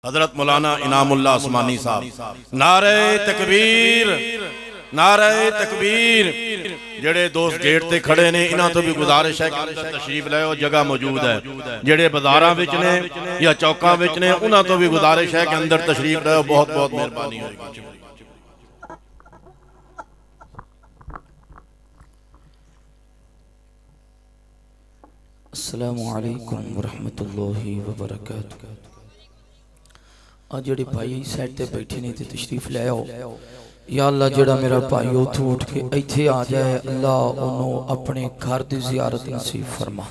حضرت مولانا انعام اللہ عثمانی صاحب نعرہ تکبیر، نعرہ تکبیر۔ جڑے دوست گیٹ تے کھڑے نے انہاں تو بھی گزارش ہے کہ اندر تشریف لے او، جگہ موجود ہے۔ جڑے بازاراں وچ نے یا چوکاں وچ نے انہاں تو بھی گزارش ہے کہ اندر تشریف لے او، بہت بہت مہربانی ہوئے گی۔ السلام علیکم ورحمۃ اللہ وبرکاتہ۔ آج جڑے بھائی سیٹ تے بیٹھے نہیں تے تشریف لے آؤ۔ یا اللہ جڑا میرا بھائی اتھو اٹھ کے ایتھے آ جائے، اللہ انہوں اپنے گھر دی زیارت نصیب فرما،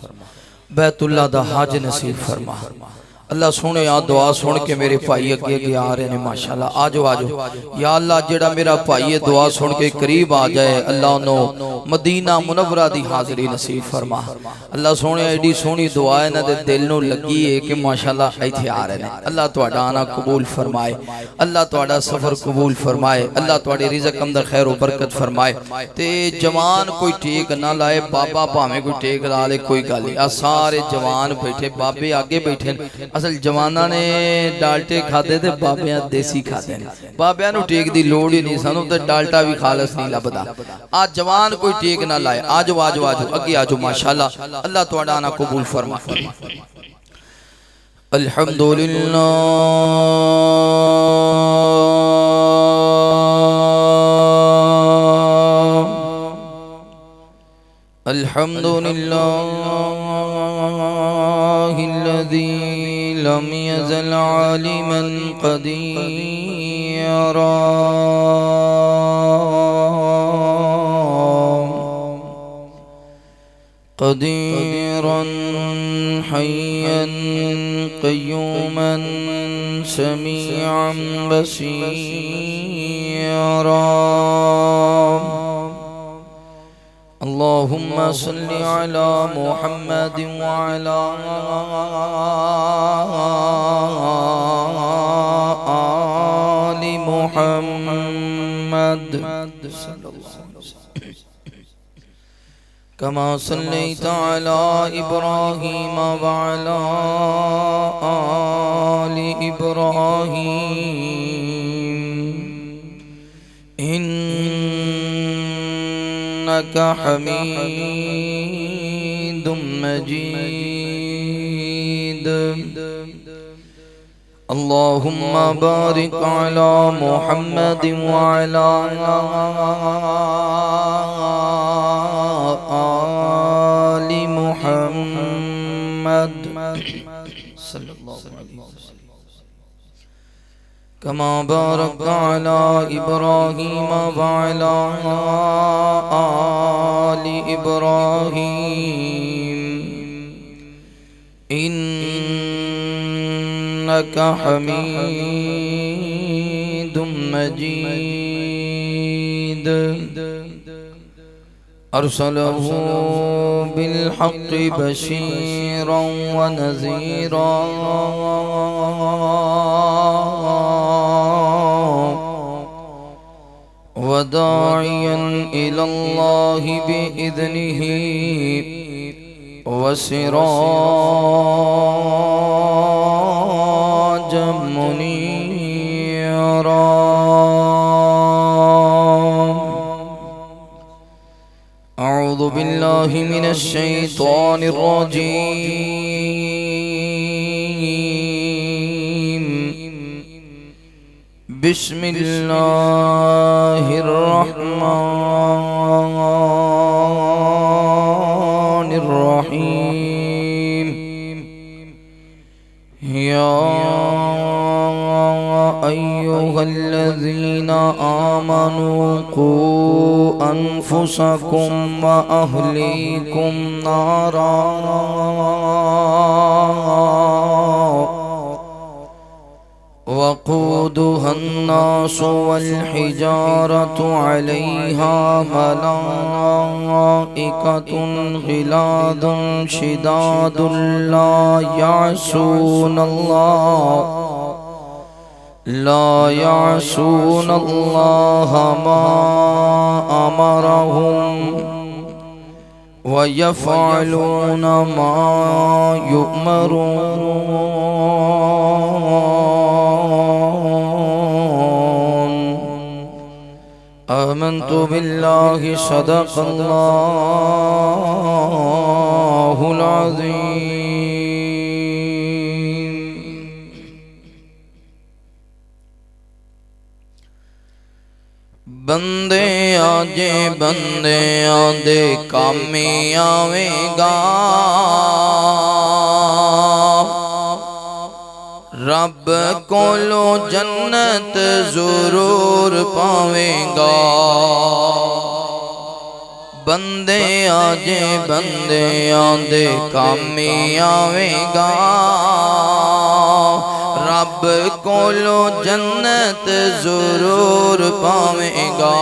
بیت اللہ دا حج نصیب فرما۔ اللہ سونے آ دعا سن کے میرے بھائی اگے اگے آ رہے ہیں ماشاءاللہ۔ آجو آجو یا اللہ جڑا میرا بھائی دعا سن کے قریب آ جائے، اللہ انہوں مدینہ منورہ دی حاضری نصیب فرما۔ اللہ سونے ایڈی سونی دعا ہے نا دے دل نو لگی ہے کہ ماشاءاللہ ایتھے آ رہے ہیں۔ اللہ تواڈا آنا قبول فرمائے، اللہ تواڈا سفر قبول فرمائے، اللہ تواڈے رزق اندر خیر و برکت فرمائے۔ تے جوان کوئی ٹیک نہ لائے، بابا پاویں کوئی ٹیک لا لے کوئی گل نہیں۔ سارے جوان بیٹھے، بابے آگے بیٹھے۔ اصل جوانہ نے ڈالٹے کھاتے تھے، بابیاں دیسی کھاتے ہیں۔ بابیاں نو ٹیک دی لوڑ ہی نہیں سانو تے ڈالٹا بھی خالص نہیں لبدا۔ آج جوان کوئی ٹیک نہ لائے، آجو آجو آجو اگے آجو ماشاءاللہ۔ اللہ تواڈا آنا قبول فرما۔ الحمدللہ الحمدللہ الذی لم يزل عالما قدیرا قدیرا حیا قیوما سمیعا بصیرا اللهم صل على محمد وعلى آل محمد كما صليت على إبراهيم وعلى آل إبراهيم إنك حميد مجيد اللهم بارك على محمد وعلى آل محمد صلى الله عليه وسلم كما باركت على إبراهيم وعلى آل إبراهيم إنك حميد مجيد أرسله بالحق بشيرا ونذيرا وداعيا إلى الله بإذنه وسراجا منيرا أعوذ بالله من الشيطان الرجيم بسم الله الرحمن الرحيم يا أيها الذين آمنوا قوا أنفسكم وأهليكم نارا وقودها الناس والحجارة عليها ملائكة غلاظ شداد لا يعصون الله ما أمرهم ويفعلون ما يؤمرون آمنت باللہ صدق اللہ العظیم بندے آجے بندے آدے کامی آویں گا رب کولو جنت ضرور پاویں گا بندے آجے بندے آدے کامی آویں گا رب کولو جنت ضرور پاویں گا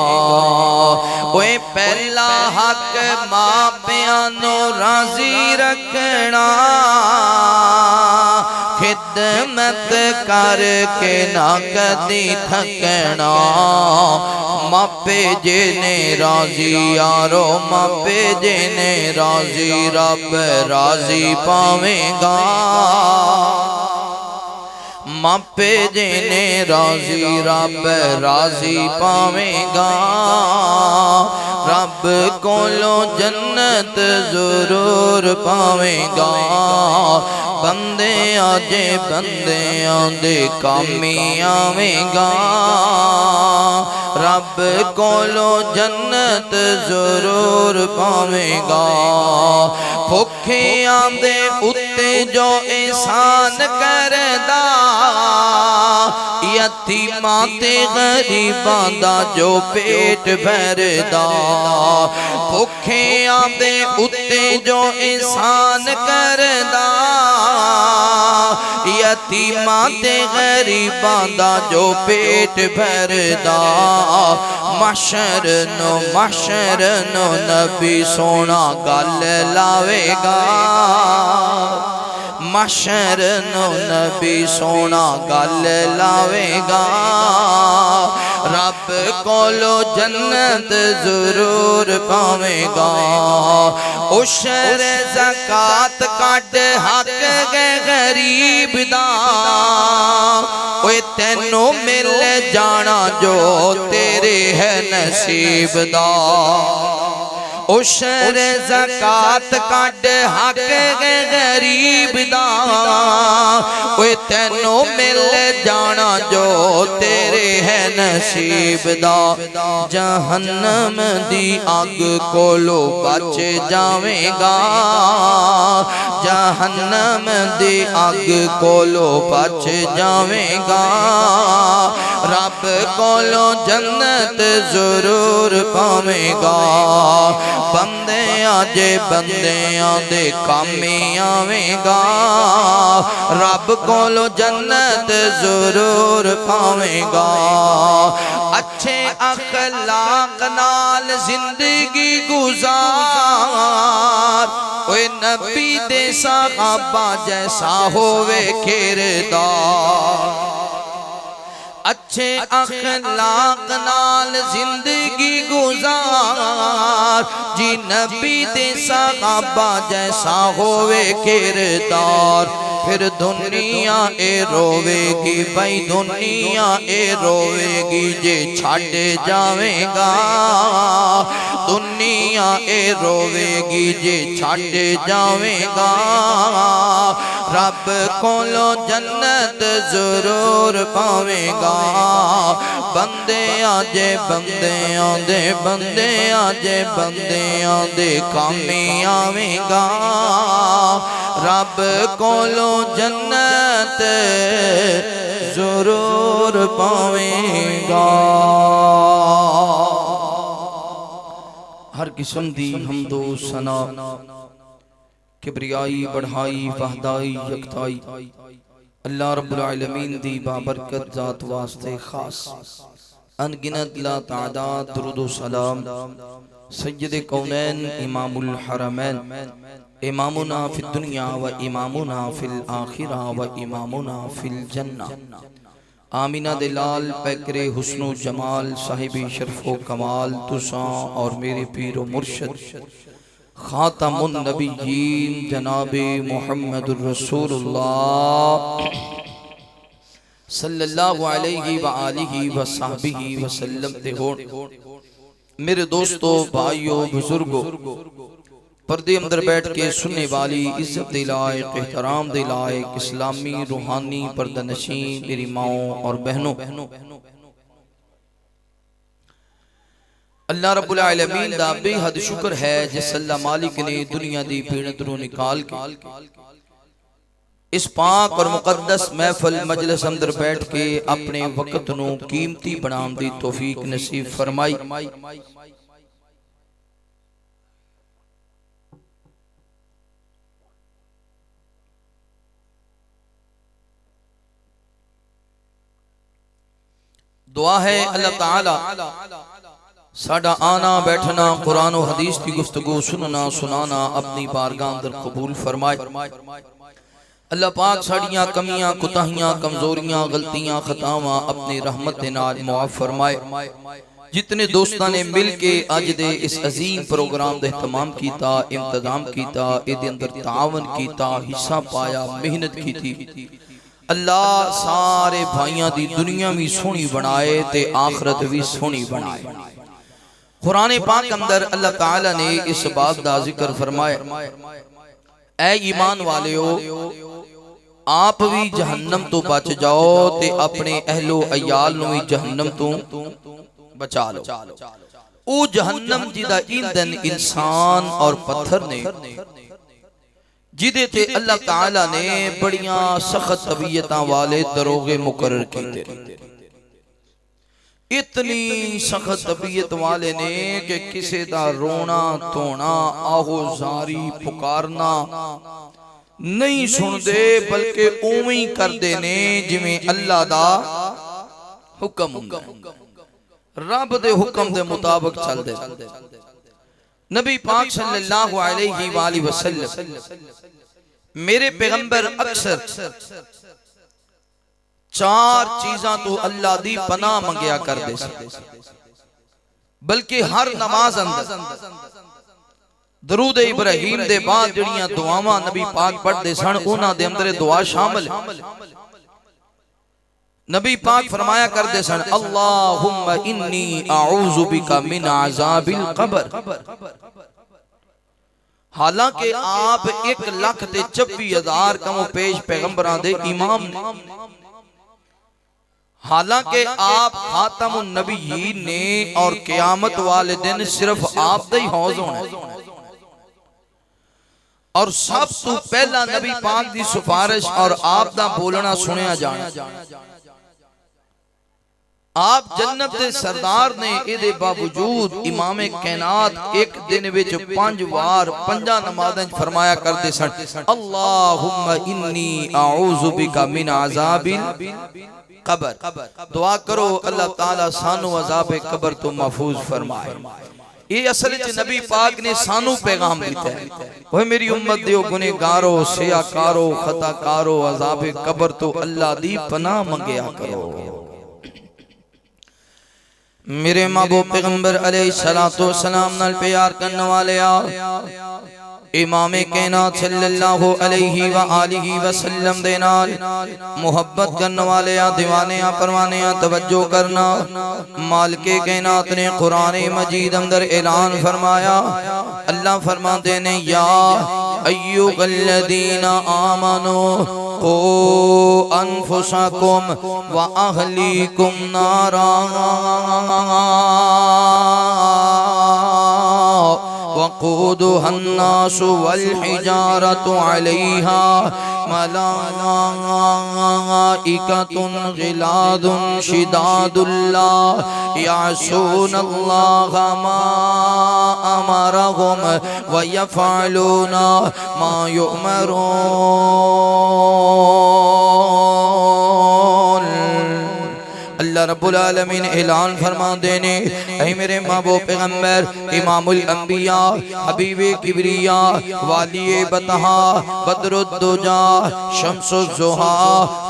اوے پہلا حق ماں پیانو راضی رکھنا خدمت کر کے نہ کدی تھکنا ماپے جینے راضی یارو ماپے جینے راضی رب راضی پاویں گا ماپے جینے راضی رب راضی پاویں گا رب کولو جنت ضرور پاویں گا بندے آجے بندے آدے کامی آویں گا رب کولو جنت ضرور پاویں گا بھوکے آندے اتے جو احسان کردا یتیماں تے غریباں دا جو پیٹ بھردا بھوکے آندے اتے جو احسان کردا یتیماں تے غریباں دا جو پیٹ بھردا محشر نو نبی سونا گل لاوے گا محشر نو نبی سونا گل لاوے گا رب کولو جنت ضرور پاویں گا عشر زکاة کٹ حق گے غریب دا اوے تینو مل جانا جو تیرے ہے نصیب دا عشر زکاة کٹ حق گے غریب دا اوے تینو مل جانا جو تیرے ہے نصیب دا جہنم دی آگ کولو بچ جاویں گا جہنم دی آگ کولو بچ جاویں گا رب کولو جنت ضرور پاویں گا بندے آجے بندے آدے کامی آویں گا رب کولو جنت ضرور پاویں گا اچھے اخلاق نال زندگی گزار اوے نبی دے صحابہ جیسا ہووے کردار اچھے اخلاق نال زندگی گزار جی نبی دے صحابہ جیسا ہووے کردار پھر دنیا اے روے گی بھائی دنیا اے روے گی جے چھاڑ جاویں گا دنیا اے روے گی جے چھاڑ جاویں گا رب کولو جنت ضرور پاویں گا بندے آجے بندے آدے بندے آجے بندے آدے کامی آویں گا رب کولو جنت ضرور پاویں گا ہر قسم دی حمد و ثنا کبریائی بڑھائی وحدائی یکتائی اللہ رب العالمین دی بابرکت ذات واسطے خاص انگنت لا تعداد درود و سلام سید کونین امام الحرمین امامنا فی الدنیا و امامنا فی الآخرہ و امامنا فی الجنہ آمینہ دلال پیکر حسن و جمال صاحب شرف و کمال تساں اور میرے پیر و مرشد خاتم النبیین جناب محمد الرسول اللہ صلی اللہ علیہ وآلہ وصحبہ وسلم دے ہون میرے دوستو، بھائیوں، بزرگوں، پردے اندر بیٹھ کے سننے والی، عزت دے لائق، احترام دے لائق، اسلامی روحانی پردہ نشین میری ماؤں اور بہنوں، اللہ رب العالمین دا بے حد شکر ہے جس اللہ مالک نے دنیا دی بھیڑ نکال کے اس پاک اور مقدس محفل مجلس اندر بیٹھ کے اپنے وقت نو قیمتی بنام دی توفیق نصیب فرمائی۔ دعا ہے اللہ تعالی ساڈا آنا بیٹھنا، قرآن و حدیث کی گفتگو سننا سنانا اپنی بارگاہ اندر قبول فرمائے۔ اللہ پاک ساڑیاں کمیاں، کوتاہیاں، کمزوریاں، غلطیاں، خطاواں اپنی رحمت نال معاف فرمائے۔ جتنے دوستاں نے مل کے آج دے اس عظیم پروگرام دے اہتمام کیتا، انتظام کیتا، ایدے اندر تعاون کیتا، حصہ پایا، محنت کی تھی، اللہ سارے بھائیاں دی دنیا بھی سونی بنائے تے آخرت بھی سونی بنائے۔ قرآن پاک اندر اللہ تعالیٰ نے اس بات دا ذکر فرمائے، اے ایمان والے ہو، آپ بھی جہنم تو بچ جاؤ تے اپنے اہل و عیال نو بھی جہنم تو بچا لو۔ او جہنم جیدہ ایندن انسان اور پتھر نے، جیدے تے اللہ تعالیٰ نے بڑیاں سخت طبیعتاں والے دروغے مقرر کیتے، اتنی سخت طبیعت والے نے کہ کسے دا رونا تونا، آہو زاری پکارنا نہیں سن دے، بلکہ اومی کر دینے جمیں اللہ دا حکم ہوں، رب دے حکم دے مطابق چل دے۔ نبی پاک صلی اللہ علیہ وآلہ وسلم میرے پیغمبر اکثر چار چیزاں تو اللہ دی پناہ منگیا کر دے سکتے، بلکہ ہر نماز اندر درود ابراہیم دے بعد جڑیاں دعاواں نبی پاک پڑھ دے سن، اونا دے اندر دعا شامل ہے۔ نبی پاک فرمایا کر دے سن، اللہم انی اعوذ بکا من عذاب القبر۔ حالانکہ آپ 1,26,000 کم و پیش پیغمبران دے امام نے، حالانکہ آپ خاتم النبیین نے، اور قیامت والے دن صرف آپ دے حوض ہونے، اور سب تو پہلا نبی پاک دی سفارش اور آپ دا بولنا سنیا جانا۔ آپ جنت دے سردار نے ایدے باوجود امام کائنات ایک دن وچ 5 وار 5 نمازیں فرمایا کرتے سن، اللہم انی اعوذ بکا من عذاب قبر۔ دعا کرو اللہ تعالیٰ سانو عذاب قبر تو محفوظ فرمائے۔ یہ اصل نبی پاک نے سانو پیغام دیتا ہے، وہ میری امت دیو گنہگارو، سیاکارو، خطاکارو، عذاب قبر تو اللہ دی پناہ منگیا کرو۔ میرے محبوب پیغمبر علیہ السلام نال پیار کرنے والے امام کائنات صلی اللہ علیہ وآلہ وسلم دے نال محبت کرنے والے دیوانے پروانے توجہ کرنا۔ مالک کائنات نے قرآن مجید اندر اعلان فرمایا، اللہ فرماتے ہیں، یا ایھا الذین آمنوا قوا انفسکم واہلیکم نارا وقودها الناس والحجارة عليها ملائكة غلاظ شداد لا يعصون الله ما أمرهم ويفعلون ما يؤمرون۔ اللہ رب العالمین اعلان فرما دینے، اے میرے محبوب پیغمبر امام الانبیاء حبیب کبریاء والی بطحا بدر الدجا شمس الزہا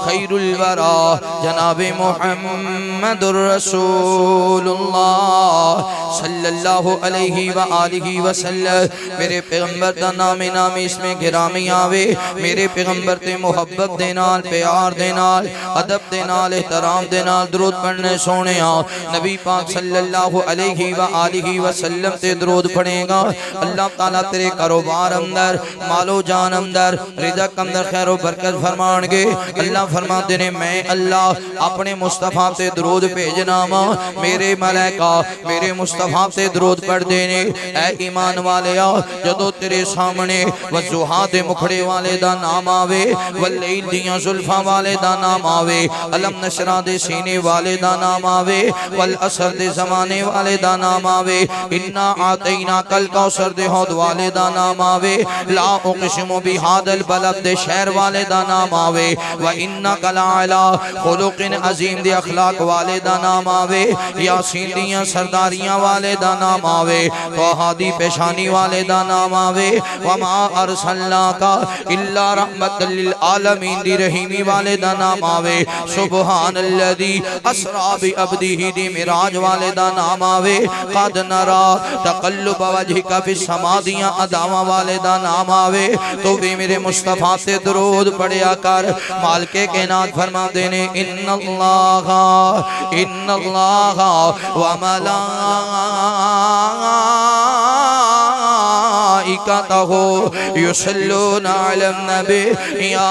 خیر الورا جناب محمد الرسول اللہ صلی اللہ علیہ وآلہ وسلم میرے پیغمبر دا نام اس میں گرامی آوے میرے پیغمبر تے محبت دے نال پیار دے نال ادب دے نال احترام دے نال درود پڑھنے سونے نبی پاک صلی اللہ علیہ وآلہ وسلم تے درود پڑھے گا اللہ تعالیٰ تیرے کاروبار اندر مالو جان اندر رزق اندر خیر و برکت فرمان گے اللہ فرما دینے میں اللہ اپنے مصطفیٰ تے درود بھیجنا میرے ملائکہ میرے مصطفیٰ تے درود پڑھ دینے اے ایمان والے جدو تیرے سامنے وضحا دے مکھڑے والے دا نام آوے واللیل دیاں زلفاں والے دا نام آوے علم نشرہ دے سینے والے دا نام آوے والعصر دے زمانے والے دا نام آوے انا آتینا کل کوثر دے حوض والے دا نام آوے لا اقسم بہذا البلد دے شہر والے دا نام آوے وَإِنَّكَ لَعَلَىٰ خُلُقٍ عظیم دے اخلاق والے دا نام آوے یاسین دیاں سرداریاں والے دا نام آوے توحادی پیشانی والے دا نام آوے وَمَا أَرْسَلْنَاكَ إِلَّا رَحْمَةً لِلْعَالَمِينَ دی رحیمی والے دا نام آوے سبحان الذی اسرا بعبدہ دی معراج والے دا نام آوے قد نرا تقلب وجہک فی السماء دیاں اداواں والے دا نام آوے تو بھی میرے مصطفیٰ سے درود پڑھیا کر مالکے کائنات فرما دینے ان اللہ وملائکتہ یصلون علی النبی یا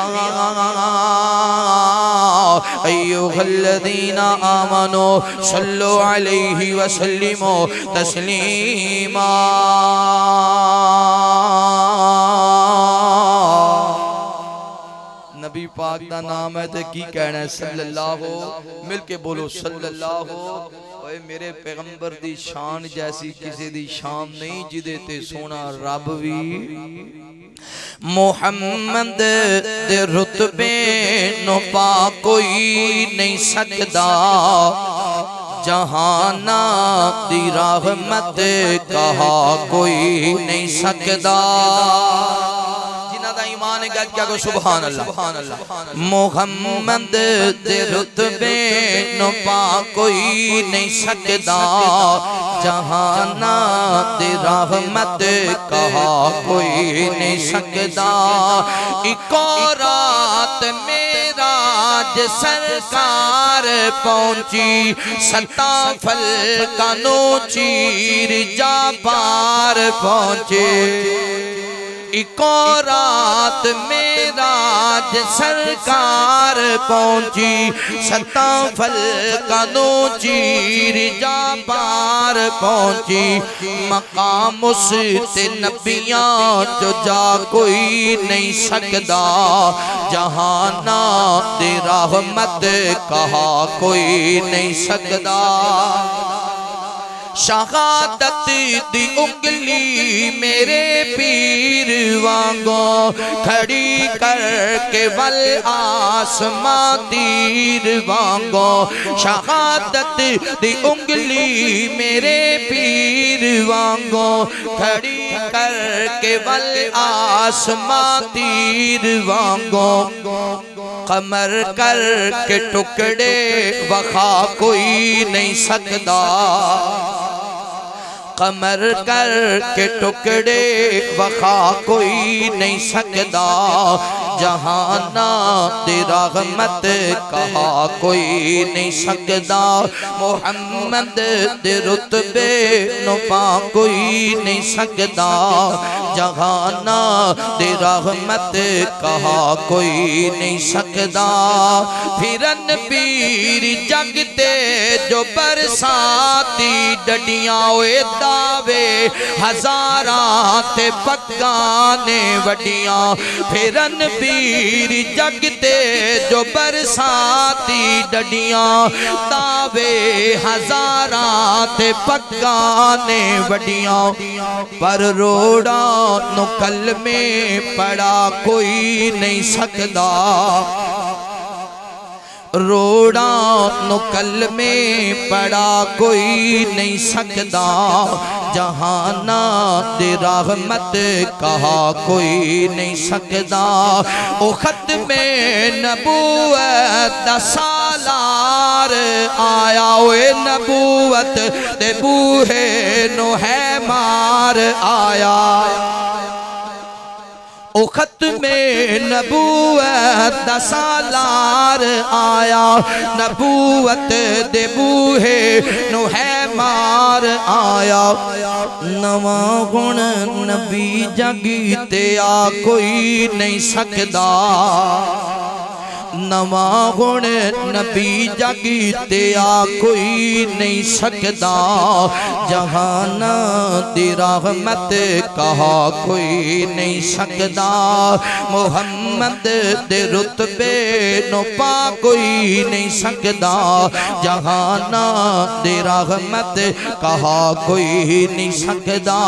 ایھا الذین آمنوا صلوا علیہ وسلموا تسلیما نبی پاک دا نام ہے تے کی کہنا ہے صلی اللہ مل کے بولو صلی اللہ اے میرے پیغمبر دی شان جیسی کسی دی شان نہیں جدے تے سونا رب بھی محمد دے رتبے نو پا کوئی نہیں سکدا جہانا دی رحمت کہا کوئی نہیں سکدا ایمان گد کیا کو سبحان اللہ محمد دے رتبے نو پا کوئی نہیں سکدا جہانا دے رحمت کہا کوئی نہیں سکدا ایکو رات معراج سرکار پہنچی ستا پھل کانو چیر جا پار پہنچے ایکو رات معراج سرکار پہنچی ستا پھل کانو چیر جا پار پہنچی مقام اس تے نبیاں جو جا کوئی نہیں سکدا جہانا دے رحمت کہا کوئی نہیں سکدا شہادت دی انگلی میرے پیر وانگو کھڑی کر کے والآسمان تیر وانگو شہادت دی انگلی میرے پیر وانگو کھڑی کر کے والآسمان تیر وانگو قمر کر کے ٹکڑے وخا کوئی نہیں سکدا قمر کر کے ٹکڑے وخا کوئی نہیں سکدا جہانا دے رحمت کہا کوئی نہیں سکدا محمد دے رتبے نو پا کوئی نہیں سکدا جہانا دے رحمت کہا کوئی نہیں سکدا پھرن پیر جگتے جو برساتی ڈڈیاں ہوئے دعوے ہزاراں تے پگانے وڈیاں پھرن پیر جگتے جو برساتی ڈڈیاں دعوے ہزاراں تے پگانے وڈیاں پر روڑا نو کلمے پڑا کوئی نہیں سکدا روڑا نو کلمے پڑا کوئی نہیں سکدا جہانا دے رحمت کہا کوئی نہیں سکدا او ختم نبوت دا سال سالار آیا اوے نبوت دے بوہے نو ہے مار آیا او ختم نبوت دا سالار آیا نبوت دے بوہے نو ہے مار آیا نواں گن نبی جگی تے آ کوئی نہیں سکدا نواں گن نبی جگی تے آ کوئی نہیں سکدا جہان دی رحمت کہا کوئی نہیں سکدا محمد دے رتبے نو پا کوئی نہیں سکدا جہان دی رحمت کہا کوئی نہیں سکدا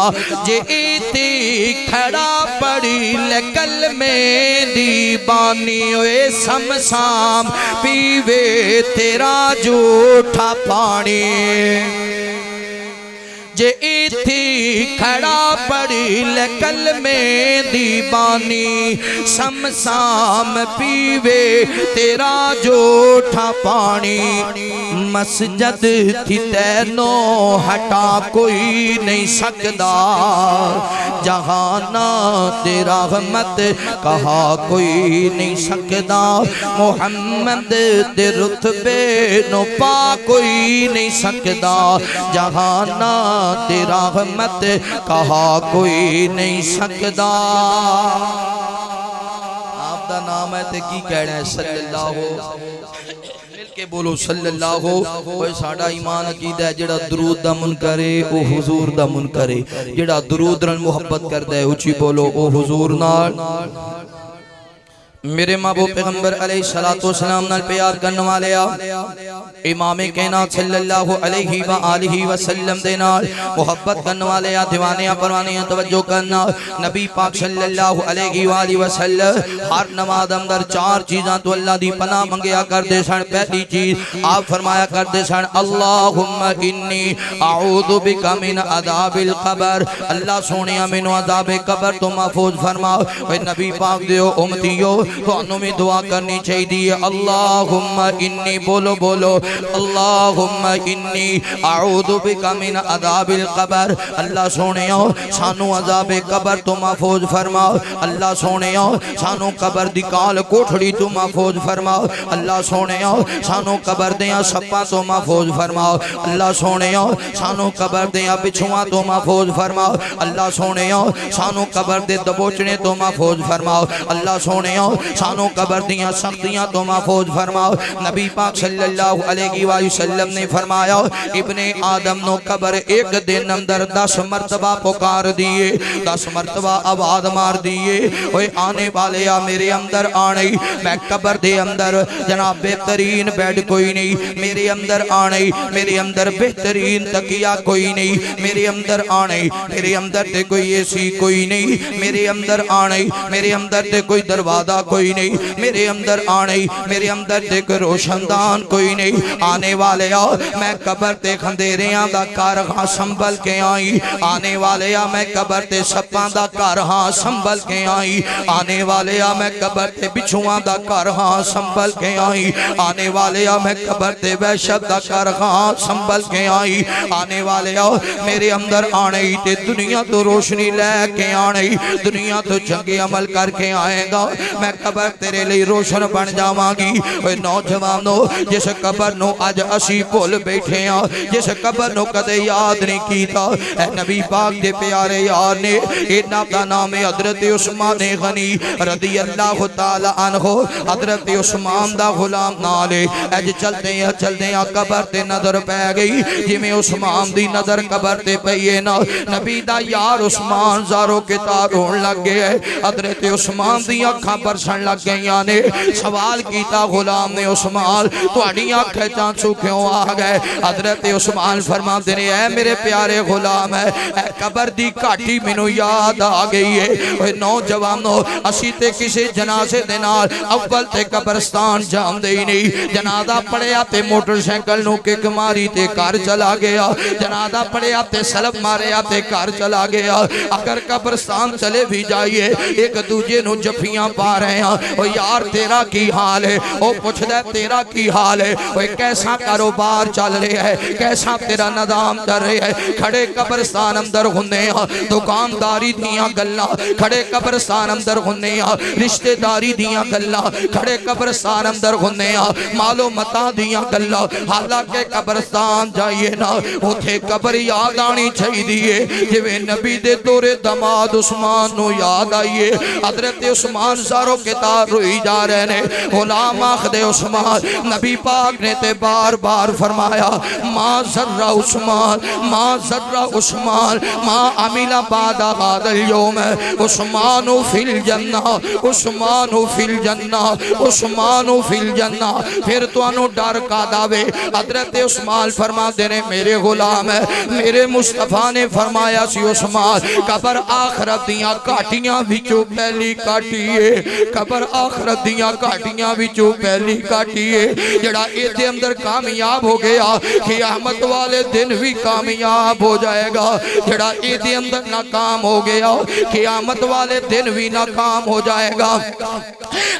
جے ایتی کھڑا پڑی لکل میں دی بانی ہوئے سام پیوے تیرا جھوٹا پانی جے ایتھی کھڑا پڑی لکل میں دیبانی سم پیوے تیرا جھوٹا پانی مسجد تھی تینوں ہٹا کوئی نہیں سکدا جہانا تیرا رحمت کہا کوئی نہیں سکدا محمد دے رتبے نو پا کوئی نہیں سکدا جہانا تیرا رحمت کہا کوئی نہیں سکدا آپ دا نام ہے تے کی کہنا ہے صلی اللہ مل کے بولو صلی اللہ اوہ ساڑا ایمان عقیدہ ہے جڑا درود دا من کرے او حضور دا من کرے جڑا درود رن محبت کر دے اچھی بولو او حضور نال میرے محبوب پیغمبر علیہ السلام نال پیار کرنے والے امام کائنات صلی اللہ علیہ وآلہ وسلم دے نال محبت کرنے والے دیوانے پروانے توجہ کرنا نبی پاک صلی اللہ علیہ وآلہ وسلم ہر نماز اندر چار چیزاں تو اللہ دی پناہ منگیا کر دے سن پہلی چیز آپ فرمایا کر دے سن اللہم انی اعوذ بک من عذاب القبر اللہ سونیا من عذاب قبر تو محفوظ فرما اے نبی پاک دیو امتیو تو انہوں میں دعا کرنی چاہی دی اللہم انی بولو بولو اللہم انی اعوذ بک من عذاب القبر اللہ سونیو سانو عذاب قبر تو محفوظ فرما اللہ سونیو سانو قبر دی کال کوٹھڑی تو محفوظ فرما اللہ سونیو سانو قبر دیاں سپا تو محفوظ فرما اللہ سونیو سانو قبر دیاں بچھواں تو محفوظ فرما اللہ سونیو سانو قبر دے دبوچنے تو محفوظ فرما اللہ سونیو سانو قبر دیاں سختیاں تو محفوظ فرماؤ نبی پاک صلی اللہ علیہ وآلہ وسلم نے فرمایا ابن آدم نو قبر ایک دن اندر 10 مرتبہ پکار دیئے 10 مرتبہ آواز مار دیئے اوے آنے والے میرے اندر آنے میں قبر دے اندر جناب بہترین بیڈ کوئی نہیں میرے اندر آنے میرے اندر بہترین تکیہ کوئی نہیں میرے اندر آنے میرے اندر تے کوئی ایسی کوئی نہیں میرے اندر آنے میرے اندر تے کوئی دروازہ کوئی نہیں میرے اندر آنے میرے اندر تے کوئی روشندان کوئی نہیں آنے والے میں قبر تے خندیریاں دا کارخاں سنبھل کے آئی آنے والے میں قبر تے سپاں دا کارخاں سنبھل کے آئی آنے والے میں قبر تے بچھواں دا کارخاں سنبھل کے آئی آنے والے میں قبر تے وحشت دا کارخاں سنبھل کے آئی آنے والے میرے اندر آنے تے دنیا تو روشنی لے کے آنے دنیا تو چنگے عمل کر کے آئے گا میں قبر تیرے لئے روشن بن جاواں گی اے نوجوانو جس قبر نو آج اسی بھول بیٹھے ہیں جس قبر نو کدے یاد نہیں کیتا اے نبی پاک دے پیارے یار نے اینا دا نام حضرت عثمان غنی رضی اللہ تعالی عنہ حضرت عثمان دا غلام نالے اج چلتے ہیں قبر تے نظر پہ گئی جی میں عثمان دی نظر قبر تے پہیے نا نبی دا یار عثمان زاروں کے تارون لگ گئے حضرت عثمان دی اکھاں برسن لگ گئی نے سوال کیتا غلام نے عثمان تو اڈی آنکھیں چانچو کیوں آ گئے حضرت عثمان فرما دینے اے میرے پیارے غلام ہے اے قبر دی کاٹی منو یاد آ گئی ہے اے نوجوانو اسی تے کسی جنازے دینار اول تے قبرستان جام دے نہیں جنازہ پڑے آتے موٹر سینکل نو کے کماری تے کار چلا گیا جنازہ پڑے آتے سلب مارے آتے کار چلا گیا اگر قبرستان چلے بھی جائیے ایک دوجے نو جفیاں پا رہے ہیں او یار تیرا کی حال ہے او پوچھدا ہے تیرا کی حال ہے او کیسا کاروبار چل رہا ہے کیسا تیرا نظام چل رہا ہے کھڑے قبرستان اندر ہوندے ہاں دکانداری دیاں گلاں کھڑے قبرستان اندر ہوندے ہاں رشتہ داری دیاں گلاں کھڑے قبرستان اندر ہوندے ہاں مال و متا دیاں گلاں حالانکہ قبرستان جائیے نا اوتھے قبر یاد آنی چاہیے جویں نبی دے دور دماد عثمان نو یاد آئیے حضرت عثمان زارو کتار روئی جا رہے نے غلام آخد عثمان نبی پاک نے تے بار بار فرمایا ما ذرہ عثمان ما ذرہ عثمان ما عمل بعد غاد اليوم عثمان فی الجنہ عثمان فی الجنہ عثمان فی الجنہ پھر تو انو ڈر کا دعوے حضرت عثمان فرما دینے میرے غلام ہے میرے مصطفیٰ نے فرمایا سی عثمان قبر آخرت دیاں کاٹیاں وچوں پہلی کاٹیے قبر آخرت دیاں کاٹیاں وچوں پہلی کاٹیے جڑا ایتے اندر کامیاب ہو گیا قیامت والے دن بھی کامیاب ہو جائے گا جڑا ایتے اندر ناکام ہو گیا قیامت والے دن بھی ناکام ہو جائے گا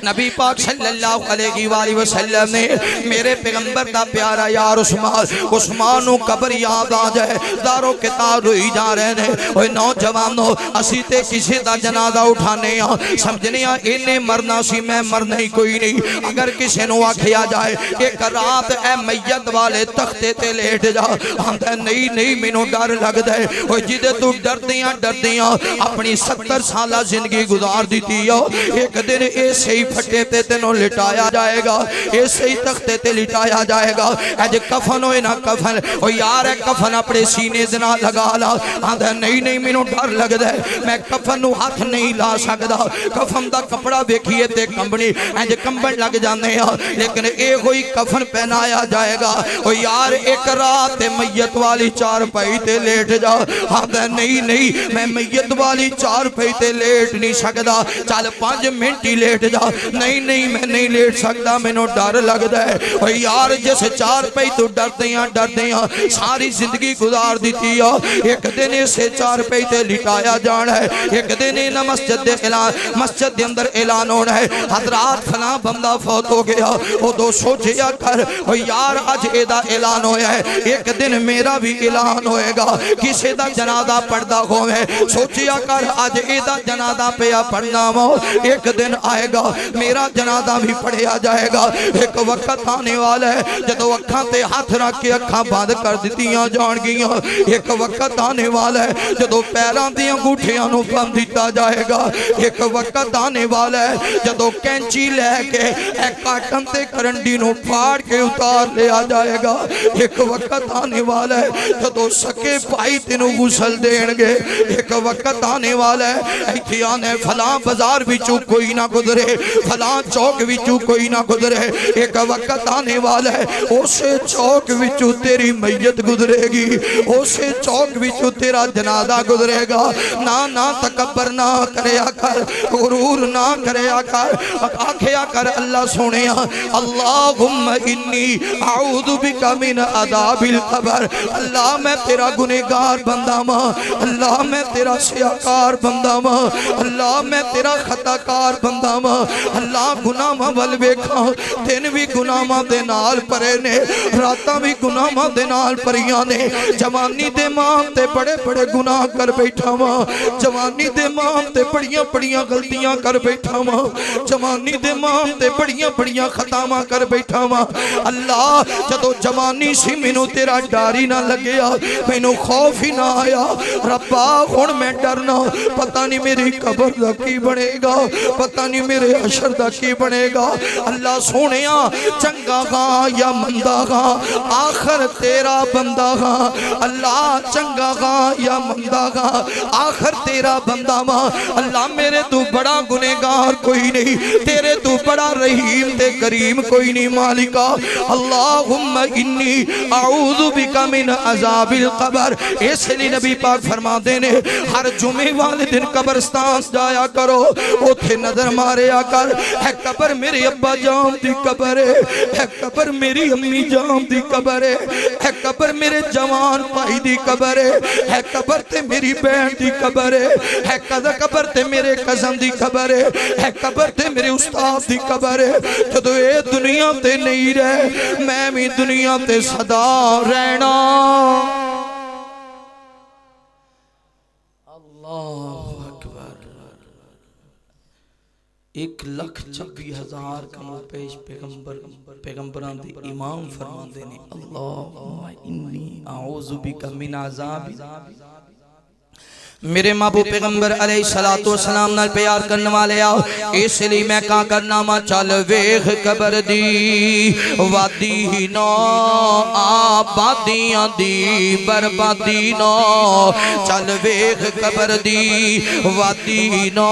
نبی پاک صلی اللہ علیہ وآلہ وسلم نے میرے پیغمبر دا پیارا یار عثمانو قبر یاد آ جائے دارو کتاب روئی جا رہے ہیں اوہ نوجوانو اسی تے کسی دا جنازہ اٹھانے ہیں سمجھنے ہیں انہیں مرنا سی میں مرنا ہی کوئی نہیں اگر کسی نو آکھیا جائے ایک رات اے میت والے تختے تے لیٹ جا ہم دے نہیں مینوں ڈر لگ دے اوہ جدے تو ڈر دیاں اپنی 70 سالہ زندگی گزار دیتی ہو ایک دن ایسے ہی پھٹے تے تینوں لٹایا جائے گا ایسے ہی تختے تے لٹایا جائے گا اج کفن ہوئے نہ کفن اوہ یار ہے کفن اپنے سینے دنا لگا لا آدھا نہیں مینوں ڈر لگ دے میں کفن نو ہاتھ نہیں لا سکدا کفن دا کپڑا بیکھیے تے کمبنی اج کمبن لگ جانے ہیں لیکن ایک ہوئی کفن پہنایا جائے گا اوہ یار ایک رات میت والی چار پائی تے لیٹ جا آدھا نہیں میں میت والی چار پائی تے لیٹ نہیں سکدا چال 5 منٹ ہی لیٹ جا نہیں میں نہیں لیٹ سکدا مینوں ڈر لگ دے اوہ یار جیسے چار پائی تو ڈر دیاں ساری زندگی گزار دیتی ہے ایک دن اسے چار پہ تے لٹایا جانا ہے ایک دن انہا مسجد دے اندر اعلان ہونا ہے حضرات فلاں بندہ فوت ہو گیا وہ دو سوچیا کر وہ یار آج ایدہ اعلان ہویا ہے ایک دن میرا بھی اعلان ہوئے گا کسی دا جنازہ پڑھدا ہوئے سوچیا کر آج ایدہ جنازہ پہ پڑھنا ہو ایک دن آئے گا میرا جنازہ بھی پڑھیا جائے گا ایک وقت آنے والا ہے جدو اکھاں تے ہاتھ رکھ کے اکھاں بند کر دیتیاں جان گیاں ایک وقت آنے والا ہے جدو پیران دیاں گوٹھیاں نو بند دیتا جائے گا ایک وقت آنے والا ہے جدو کینچی لے کے ایک کاٹن تے کرنڈی نو پھاڑ کے اتار لیا جائے گا ایک وقت آنے والا ہے جدو سکے پائی تینو غسل دین گے ایک وقت آنے والا ہے ایتھی آنے فلاں بازار وچوں کوئی نہ گزرے فلاں چوک وچوں کوئی نہ گزرے ایک وقت آنے والا ہے اسے چوک وچوں تیری میت گزرے گی اسے چوک وچوں تیرا جنازہ گزرے گا نہ تکبر نہ کریا کر غرور نہ کریا کر آکھیا کر اللہ سنیا اللہم انی اعوذ بک من عذاب القبر اللہ میں تیرا گنہگار بندہ ماں اللہ میں تیرا سیاکار بندہ ماں اللہ میں تیرا خطاکار بندہ ماں اللہ گناہ ماں بلوے کھاں دن بھی گناہ ماں دے نال پرے نے راتاں بھی گناہ ماں دے نال پریاں نے جوانی دے ماں تے بڑے گناہ کر بیٹھا ماں جوانی دے ماں تے بڑیاں غلطیاں کر بیٹھا ماں جوانی دے ماں تے بڑیاں خطاماں کر بیٹھا ماں اللہ جدو جوانی سی مینوں تیرا ڈاری نہ لگیا مینوں خوف ہی نہ آیا ربا ہن میں ڈرنا پتہ نہیں میری قبر دا کی بنے گا پتہ نہیں میرے حشر دا کی بنے گا اللہ سونیا چنگا گا یا مندہ گا آخر تیرا بندہ گا اللہ چنگا گا یا مندہ گا آخر تیرا بندہ گا اللہ میرے تو بڑا گنہگار کوئی نہیں تیرے تو بڑا رحیم تے کریم کوئی نہیں مالکا اللہم انی اعوذ بکا من عذاب القبر اس لیے نبی پاک فرما دینے ہر جمعے والے دن قبرستان جایا کرو اتھے نظر ماریا کر ہے قبر میری ابا جان دی قبر ہے قبر میری امی جان دی قبر ہے قبر میرے جوان بھائی دی قبر ہے قبر تے میری بہن دی قبر ہے قبر تے میرے کزن دی قبر اے قبر تے میرے استاد دی قبر ہے جدو اے دنیا تے نہیں رہے میں بھی دنیا تے صدا رہنا اللہ اکبر 1,26,000 کم پیش پیغمبران دی امام فرمان دینے اللہم انی اعوذ بک من عذاب میرے محبوب پیغمبر علیہ السلام نال پیار کرنے والے آؤ اس لیے میں کہاں کرنا ما چل ویخ قبر دی وادی نو آبادیاں دی بربادی نو چل ویخ قبر دی وادی نو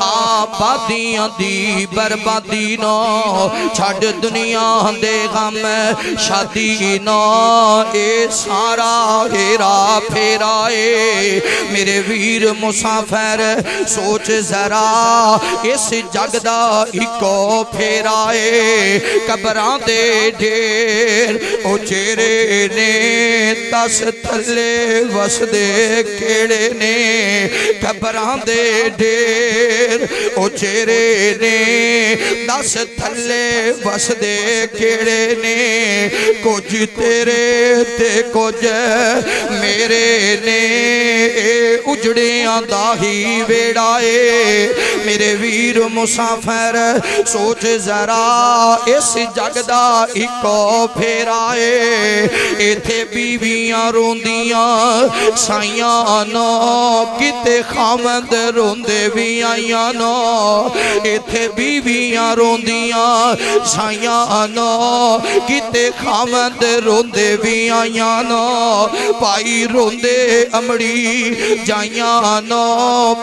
آبادیاں دی بربادی نو چھڑ دنیا دے غم شادی نو اے سارا ہیرا پھیرائے میرے ویر مسافر سوچ ذرا اس جگ دا ایکو پھیرائے قبراں دے ڈھیر او چہرے نے دس تھلے وسدے کیڑے نے قبراں دے ڈھیر او چہرے نے دس تھلے وسدے کیڑے نے کچھ تیرے تے کچھ میرے نے اجڑیاں دا ہی ویڑائے میرے ویر مسافر سوچ ذرا اس جگ دا ایکو پھیرائے ایتھے بیویاں روندیاں سائیاں نو کتے خامد روندے بھی آئیاں نو ایتھے بیویاں روندیاں سائیاں نو کتے خامد روندے بھی آئیاں نو پائی روندے امڑی جائیاں نو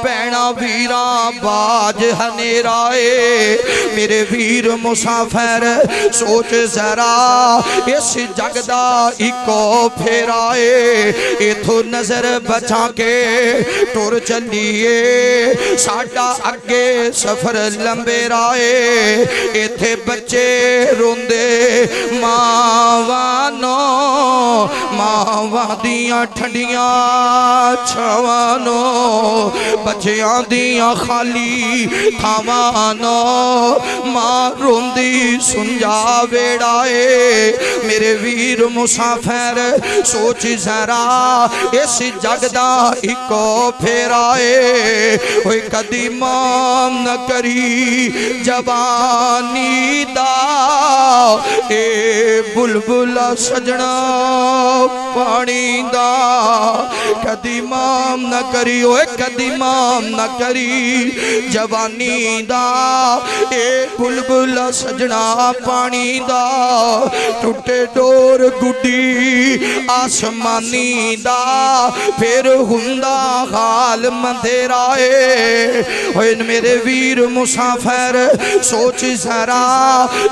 پینا ویران باج ہنیرائے میرے ویر مسافر سوچ ذرا اس جگ دا ایکو پھیرائے ایتھو نظر بچا کے ٹور چلیے ساڑھا اگے سفر لمبے رائے ایتھے بچے روندے ماوانو ماوان دیاں ٹھنڈیاں چھوانو بچیاں دیاں خالی تھامانو ماں روندی سنجا ویڑائے میرے ویر مسافر سوچ ذرا اس جگ دا ایکو پھیرائے ہوئی کدی مام نہ کری جوانی دا اے بلبلا سجنا پانی دا کدی مام نہ کری اوے کدی مام نہ کری جوانی دا اے بلبل سجنا پانی دا ٹوٹے ڈور گڈی آسمانی دا پھر ہندا حال مندھیرائے ہوئے میرے ویر مسافر سوچ ذرا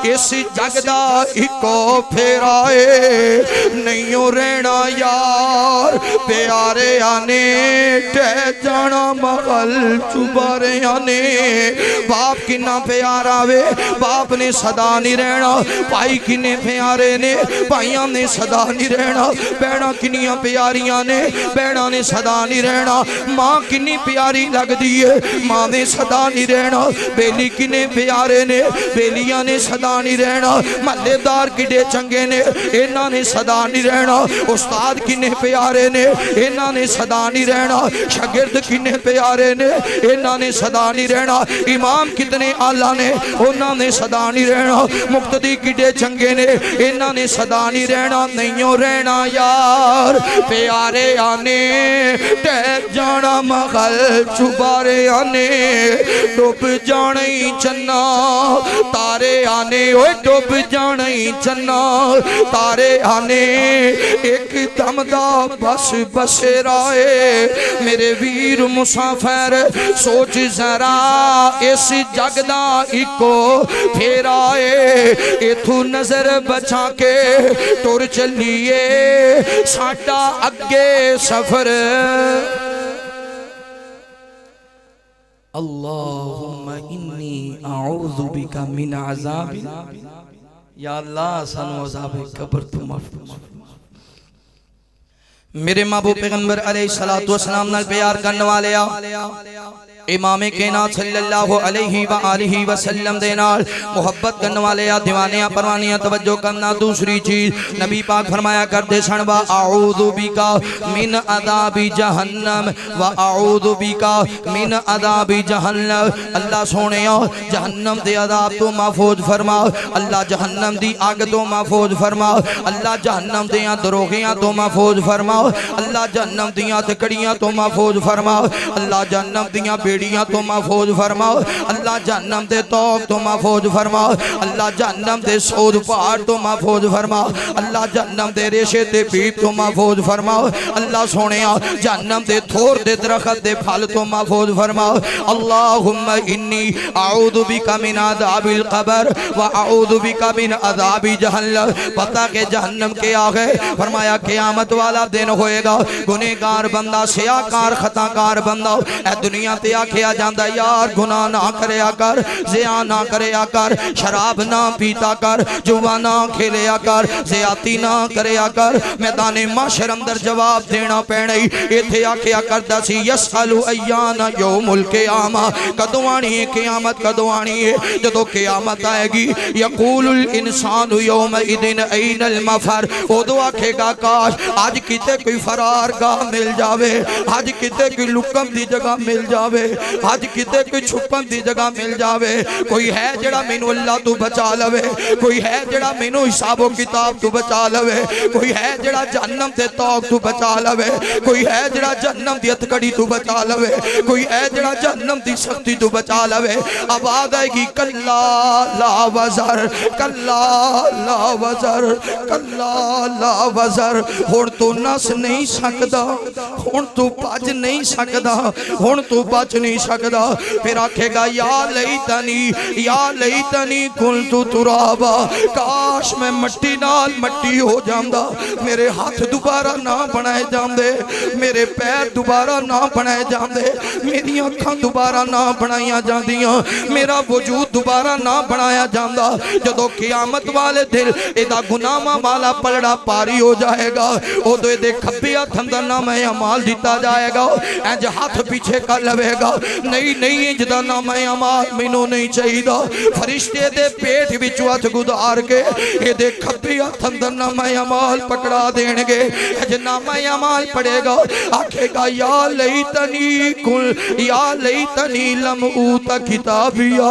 اس جگ دا ایکو پھیرائے نہیں رہنا یار پیارے آنے ٹہ جانا مغل چبارے آنے باپ کنا پیار آوے باپ نے صدا نہیں رہنا پائی کنے پیارے نے پائیاں نے صدا نہیں رہنا بیڑا کنیاں پیاریاں نے بیڑا نے صدا نہیں رہنا ماں کنی پیاری لگ دیئے ماں نے صدا نہیں رہنا بیلی کنے پیارے نے بیلیاں نے صدا نہیں رہنا ملے دار کڈے چنگے نے اینا نے صدا نہیں رہنا استاد کنے پیارے نے اینا نے صدا نہیں رہنا شاگرد کنے پیارے نے اینا نے صدا نہیں رہنا امام کتنے آلہ نے انہاں نے صدا نہیں رہنا مقتدی کڈے چنگے نے اینا نے صدا نہیں رہنا نہیں رہنا یار پیارے آنے ٹہ جانا مغل چبارے آنے ڈوب جانے چنا تارے آنے اوے ڈوب جانے چنا تارے آنے ایک دم دا بس بسے رائے میرے ویر مسافر سوچ ذرا اس جگ دا ایکو پھیرائے ایتھو نظر بچا کے ٹور چلیے ساڑھا اگے سفر اللہم انی اعوذ بک من عذاب یا اللہ سانو عذاب قبر تو محفوظ میرے محبوب پیغمبر علیہ السلام نال پیار کرنے والے امام کائنات صلی اللہ علیہ وآلہ وسلم دے نال محبت کرنے والے دیوانیاں پروانیاں توجہ کرنا۔ دوسری چیز نبی پاک فرمایا کرتے سن وَأَعُوذُ بِكَ مِنْ عَذَابِ جَهَنَّمَ وَأَعُوذُ بِكَ مِنْ عَذَابِ جَهَنَّمَ۔ اللہ سونیا جہنم دے عذاب تو محفوظ فرما، اللہ جہنم دی آگ تو محفوظ فرما، اللہ جہنم دیاں دروغیاں تو محفوظ فرما، اللہ جہنم دیاں تکڑیاں تو محفوظ فرما، اللہ جہنم دیاں بیڑیاں تو محفوظ فرما، اللہ جہنم دے توق تو محفوظ فرما، اللہ جہنم دے سود پہاڑ تو محفوظ فرما، اللہ جہنم دے ریشے تے پیپ تو محفوظ فرما، اللہ سونیا جہنم دے تھور دے درخت دے پھل تو محفوظ فرما۔ اللہم انی اعوذ بک من عذاب القبر واعوذ بک من عذاب جہنم۔ پتہ کہ جہنم کے آگے فرمایا قیامت والا دن ہوئے گا، گنہگار بندہ سیاکار خطاکار بندہ اے دنیا تے آکھیا جاندہ یار گناہ نہ کریا کر، زیاں نہ کریا کر، شراب نہ پیتا کر، جوا نہ کھیلیا کر، زیادتی نہ کریا کر، میدان معاشر اندر جواب دینا پینے ایتھے آکھیا کردہ سی یسألو ایان یوم القیامہ، کدو آنی ہے قیامت کدو آنی ہے؟ جدو قیامت آئے گی یقول الانسان یوم اذن این المفر، او دو آکھے گا کاش آج کتے کوئی فرار گاہ مل جاوے، آج کتے کوئی لکم دی جگہ مل جاوے، آج کتے کوئی چھپن دی جگہ مل جاوے، کوئی ہے جڑا مینو اللہ تو بچا لوے، کوئی ہے جڑا مینو حساب و کتاب تو بچا لوے، کوئی ہے جڑا جہنم تے توق تو بچا لوے، کوئی ہے جڑا جہنم دی اتکڑی تو بچا لوے، کوئی ہے جڑا جہنم دی سختی تو بچا لوے۔ آواز آئے گی کلا لا وزر، کلا لا وزر، کلا لا وزر، ہون تو نس نہیں سکدا، ہون تو پاج نہیں سکدا، ہون تو بچ نہیں سکدا۔ پھر آکھے گا یا لیتنی کنت ترابا، کاش میں مٹی نال مٹی ہو جاندہ، میرے ہاتھ دوبارہ نہ بنائے جاندے، میرے پیر دوبارہ نہ بنائے جاندے، میری آنکھاں دوبارہ نہ بنائیاں جاندیاں، میرا وجود دوبارہ نہ بنایا جاندہ۔ جدو قیامت والے دل ایدہ گناہ والا پلڑا پاری ہو جائے گا، او دو ایدے کھبیا تھندر نام اعمال دیتا جائے گا، اینج ہاتھ پیچھے کر لوے گا، نہیں جدہ نام اعمال مینو نہیں چاہی دا، فرشتے دے پیٹ بچوات گدار کے ایدے کھبیا تھندر نام اعمال پکڑا دینگے، اینج نام اعمال پڑے گا، آکھے گا یا لیتنی لم اوتا کتابیا،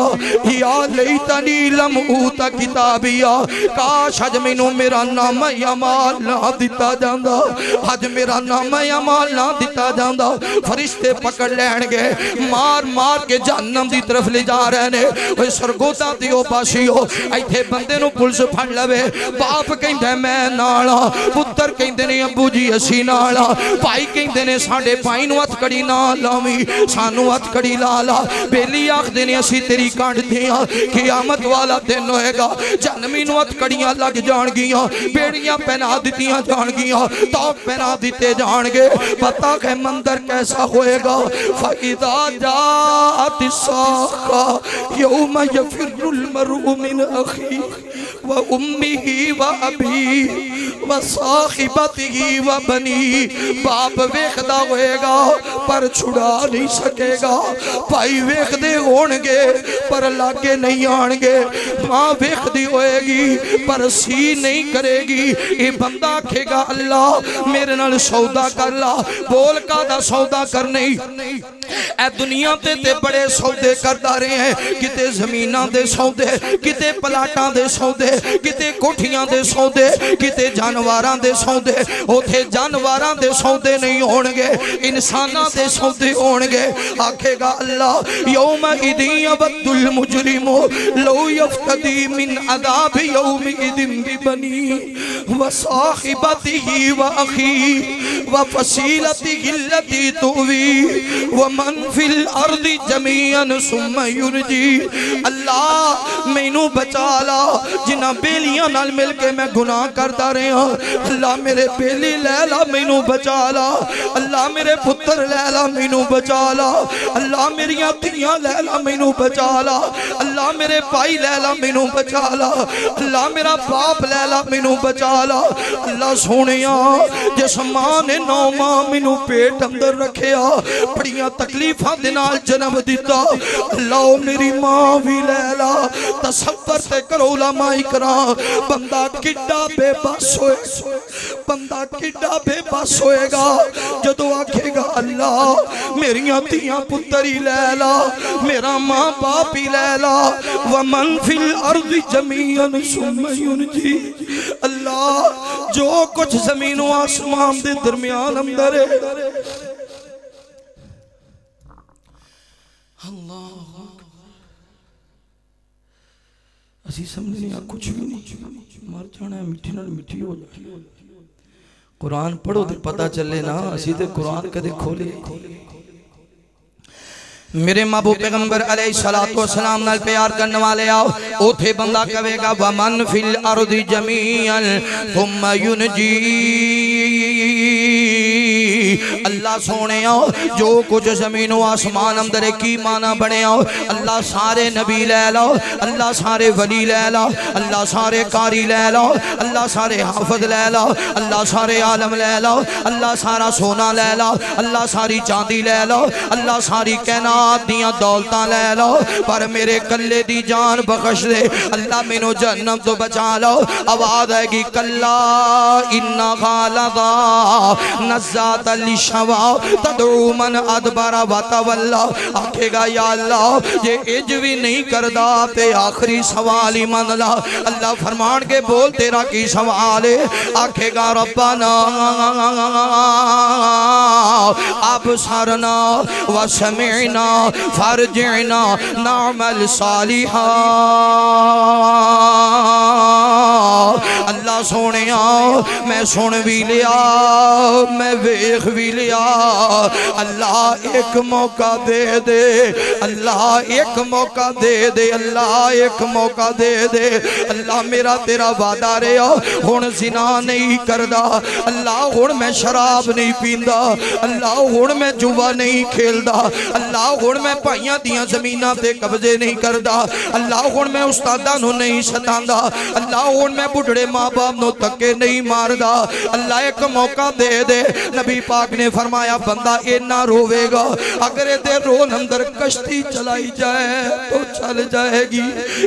یا لیتنی لم اوتا کتابیا، کاش حج مینو میرا نام اعمال نہ دیتا جاندہ، حج میرا نام اعمال نہ دیتا جاندہ۔ فرشتے پکڑ لینگے، مار کے جہنم دی طرف لے جا رہنے، وہ سرگوتا دیو پاشیو، ایتھے بندے نو پلس پھڑ لوے، باپ کہیں دے میں نالا، پتر کہیں دے نے ابو جی اسی نالا، پائی کہیں دے نے ساڑے پائی نو ات کڑی نالاوی، سانو ات کڑی لالا، بیلی آخ دے نے اسی تیری کانڈ دیا، قیامت والا دن ہوئے گا، جنمی نو ات کڑیاں لگ جان گیاں، بیڑیاں پہنا دیتیاں جان گیاں، توق پہنا دیتے جان گے، پتہ کہ مندر کیسا ہوئے گا۔ فَإِذَا جَاءَتِ السَّاخَةُ يَوْمَ يَفِرُّ الْمَرْءُ مِنْ أَخِيهِ وَأُمِّهِ وَأَبِيهِ وَصَاحِبَتِهِ وَبَنِيهِ، باپ ویکھدا ہوئے گا پر چھڑا نہیں سکے گا، بھائی ویکھدے ہونگے پر لاگے نہیں آنگے، ماں ویکھدی ہوئے گی پر سی نہیں کرے گی، یہ بندہ کھے گا اللہ میرے نال سودا کر لا، بول کا دا سودا کر نہیں، اے دنیا تے بڑے سودے کردہ رہے ہیں، کتے زمیناں دے سودے، کتے پلاٹاں دے سودے، کتے کوٹھیاں دے سودے، کتے جانواراں دے سودے، اوتھے جانواراں دے سودے نہیں ہونگے، انساناں دے سودے ہونگے۔ آکھے گا اللہ یوم اذن یود المجرم لو یفتدی من عذاب یوم اذن ببنی وصاحبتہ واخیہ وفصیلتہ التی تؤوی ومن فی الارض جميعا ثم یرجی۔ اللہ مینو بچا لا، جنہ بیلیاں نال مل کے میں گناہ کرتا رہے ہیں، اللہ میرے بیلی لیلا مینو بچا لا، اللہ میرے پتر لیلا مینو بچا لا، اللہ میری تیاں لیلا مینو بچا لا، اللہ میرے پائی لیلا مینو بچا لا، اللہ میرا باپ لیلا مینو بچا لا۔ اللہ سونیاں جس ماں نے 9 ماہ مینو پیٹ اندر رکھیا، بڑیاں تکلیفاں تکلیفاں دے نال جنم دیتا اللہ میری ماں بھی لے لا تصور تے کرو علماء اکرام بندہ کڈا بے بس ہوئے بندہ کڈا بے بس ہوئے گا جدو آکھے گا اللہ میریاں تیاں پتر ہی لے لا میرا ماں باپ ہی لے لا ومن فی الارض جمیعا ثم ینجی اللہ جو کچھ زمین و آسمان دے درمیان اندر ہے اللہ اسی سمجھنے کچھ بھی نہیں مر جانا ہے مٹھی نال مٹھی ہو جائے قرآن پڑھو تے پتہ چلے نا اسی تے قرآن کدے کھولے میرے محبوب پیغمبر علیہ السلام نال پیار کرنے والے آؤ اوتھے بندہ کہے گا ومن فی الارض جمیعا ثم ینجی اللہ سونے آؤ جو کچھ زمین و آسمان اندر کی معنی بنے آؤ اللہ سارے نبی لے لاؤ اللہ سارے ولی لے لاؤ اللہ سارے قاری لے لاؤ اللہ سارے حافظ لے لاؤ اللہ سارے عالم لے لاؤ اللہ سارا سونا لے لاؤ اللہ ساری چاندی لے لاؤ اللہ ساری کائنات دیاں دولتاں لے لاؤ پر میرے کلے دی جان بخش دے اللہ مینوں جہنم تو بچا لاؤ آواز آئے گی کلا انہا لظا نزات للشوا تدعو من ادبر و تولا آکھے گا یا اللہ یہ اج بھی نہیں کردہ تے آخری سوال ہی من لا اللہ فرمان کے بول تیرا کی سوال ہے آکھے گا ربنا ابصرنا و سمعنا فرجعنا نعمل صالحا اللہ سونے میں سن بھی لیا میں ویخ بھی لیا اللہ ایک موقع دے دے اللہ ایک موقع دے دے اللہ ایک موقع دے دے اللہ میرا تیرا وعدہ رہا ہن زنا نہیں کردا اللہ ہن میں شراب نہیں پیندا اللہ ہن میں جوا نہیں کھیلدا اللہ ہن میں پائیاں دیاں زمیناں تے قبضے نہیں کردا اللہ ہن میں استاداں نو نہیں ستاندا اللہ ہن میں بڑھڑے ماں باپ نو تکے نہیں ماردا اللہ ایک موقع دے دے نبی پاک نے فرمایا بندہ اینا روے گا اگر یہ دے رون اندر کشتی چلائی جائے تو چل جائے گی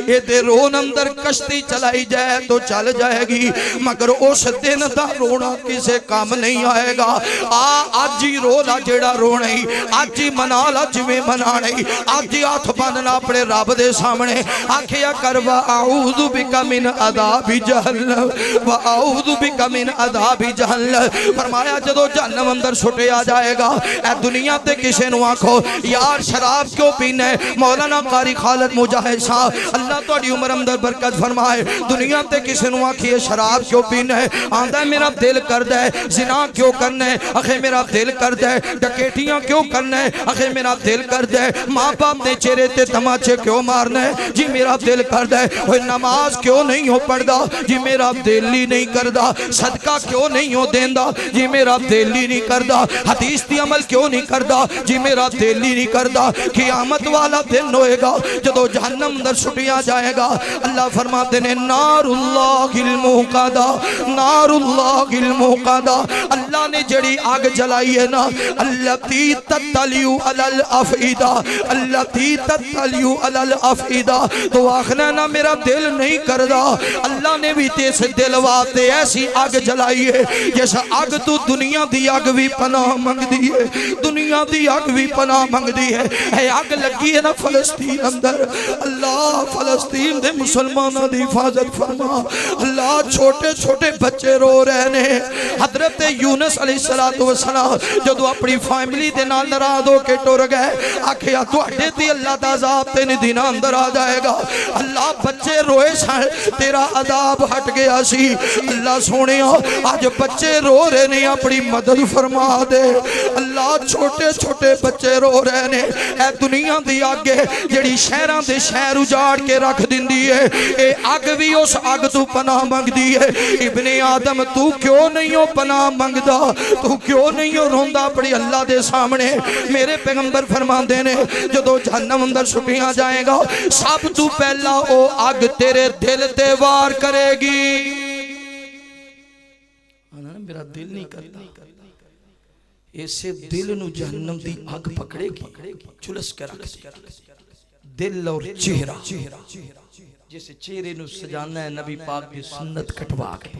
یہ دے رون اندر کشتی چلائی جائے تو چل جائے گی مگر اس دن دا رونا کسے کام نہیں آئے گا آج ہی رونا جیڑا رونے آج ہی منالا جویں منانے آج ہی ہاتھ باننا اپنے رب دے سامنے آکھیا کر وَأَعُوذُ بِكَ مِنْ عَذَابِ جَهَنَّمَ وَأَعُوذُ بِكَ مِنْ عَذَابِ جَهَنَّمَ فرمایا جدو جہنم اندر چھٹے آ جائے گا اے دنیا تے کسے نو آنکھو یار شراب کیوں پینے مولانا قاری خالد مجاہد صاحب اللہ تو اڈی عمر اندر برکت فرمائے دنیا تے کسے نو آنکھیے شراب کیوں پینے آندہ میرا دل کر دے زنا کیوں کرنے اخے میرا دل کر دے ڈکیٹیاں کیوں کرنے اخے میرا دل کر دے ماں باپ نے چہرے تے تماچے کیوں مارنے جی میرا دل کر دے وہ نماز کیوں نہیں ہو پڑھدا جی میرا دل ہی نہیں کردا صدقہ کیوں نہیں ہو دیندہ جی میرا دل ہی نہیں کردا حدیث دی عمل کیوں نہیں کردا جی میرا دل ہی نہیں کردا قیامت والا دن ہوئے گا جدو جہنم اندر چھٹیا جائے گا اللہ فرماتے ہیں نار اللہ الموقدہ نار اللہ الموقدہ اللہ نے جڑی آگ جلائی ہے نا اللتی تتلیو علی الافئدہ اللتی تتلیو علی الافئدہ تو آخنا نا میرا دل نہیں کردا اللہ نے بھی تیس دل واتے ایسی آگ جلائی ہے جیسا آگ تو دنیا دی آگ بھی پناہ منگ دی ہے دنیا دی آگ بھی پناہ منگ دی ہے آگ لگی ہے نا فلسطین اندر اللہ فلسطین دے مسلمانہ دی حفاظت فرما اللہ چھوٹے چھوٹے بچے رو رہنے حضرت یونس علیہ السلام جدو اپنی فیملی دے نال ناراض ہو کے ٹر گئے آکھیا تو اڈے تی اللہ دا عذاب تین دن اندر آ جائے گا اللہ بچے روئے سن تیرا عذاب ہٹ گیا سی اللہ سونے آج بچے رو رہے نے اپنی مدد فرما دے اللہ چھوٹے چھوٹے بچے رو رہے نے اے دنیا دی آگے جڑی شہران دے شہر اجاڑ کے رکھ دن دی ہے اے آگ بھی اس آگ تو پناہ مانگ دی ہے ابن آدم تو کیوں نہیں ہو پناہ مانگ دا تو کیوں نہیں ہو روندہ پڑی اللہ دے سامنے میرے پیغمبر فرمان دینے جدو جہنم اندر چھٹیاں جائے گا سب تو پہلا او آگ تیرے دل تے وار کرے گی میرا دل نہیں کرتا اسے دل نو جہنم دی آگ پکڑے گی چلس کے رکھ دے دل اور چہرہ جیسے چہرے نو سجانا ہے نبی پاک دی سنت کٹوا کے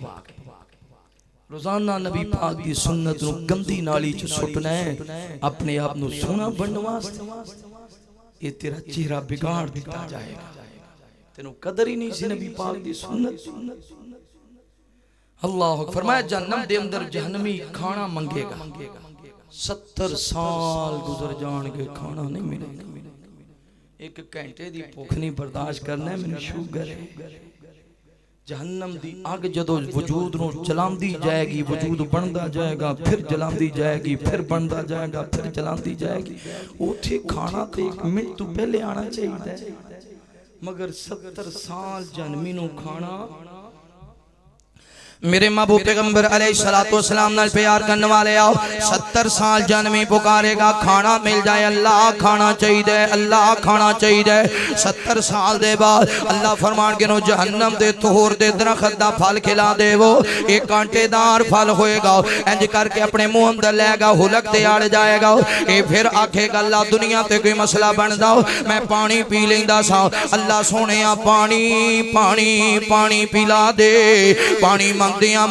روزانہ نبی پاک دی سنت نو گندی نالی چ سٹنا ہے اپنے آپ نو سونا بننے واسطے یہ تیرا چہرہ بگاڑ دیتا جائے گا تینوں قدر ہی نہیں سی نبی پاک دی سنت اللہ فرمایا جہنم دے اندر جہنمی کھانا منگے گا 70 سال گزر جان کے کھانا نہیں ملے گا ایک گھنٹے دی بھوک نہیں برداشت کرنا ہے میں شوگر ہے جہنم دی آگ جدو وجود نو جلان دی جائے گی وجود بندا جائے گا پھر جلان دی جائے گی پھر بندا جائے گا پھر جلان دی جائے گی اوٹھے کھانا تے ایک منٹ تو پہلے آنا چاہیے مگر 70 سال جہنمی نو کھانا میرے محبوب پیغمبر علیہ السلام نال پیار کرنے والے آؤ 70 سال جہنمی پکارے گا کھانا مل جائے اللہ کھانا چاہیے اللہ کھانا چاہیے 70 سال دے بعد اللہ فرمان کے نو جہنم دے طور دے درخت دا پھل کھلا دے وہ ایک کانٹے دار پھل ہوئے گا انج کر کے اپنے منہ اندر لے گا ہلک تے آڑ جائے گا اے پھر آکھے گا اللہ دنیا تے کوئی مسئلہ بن داؤ میں پانی پی لیندا سا اللہ سونے پانی پانی پانی پلا دے پانی مگدیاں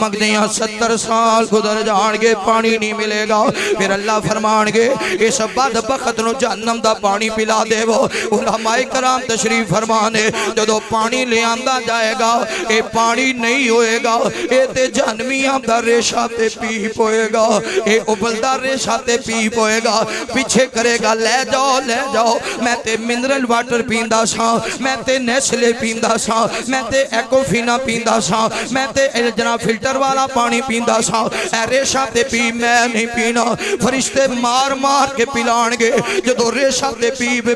70 سال گزر جان گے پانی نہیں ملے گا پھر اللہ فرمان گے اس بدبخت نو جہنم دا پانی پلا دے وہ علماء کرام تشریف فرمانے جدو پانی لے آندا جائے گا اے پانی نہیں ہوئے گا اے تے جہنمیاں دا ریشہ تے پیپ ہوئے گا اے ابلدہ ریشہ تے پیپ ہوئے گا پیچھے کرے گا لے جاؤ میں تے منرل واٹر پیندا سا میں تے نیسلے پیندا سا میں تے ایکوفینا پیندا سا میں تے جناب فلٹر والا پانی پیندا سا اے ریشہ تے پی میں نہیں پینا فرشتے مار مار کے پلان گے جدو ریشہ تے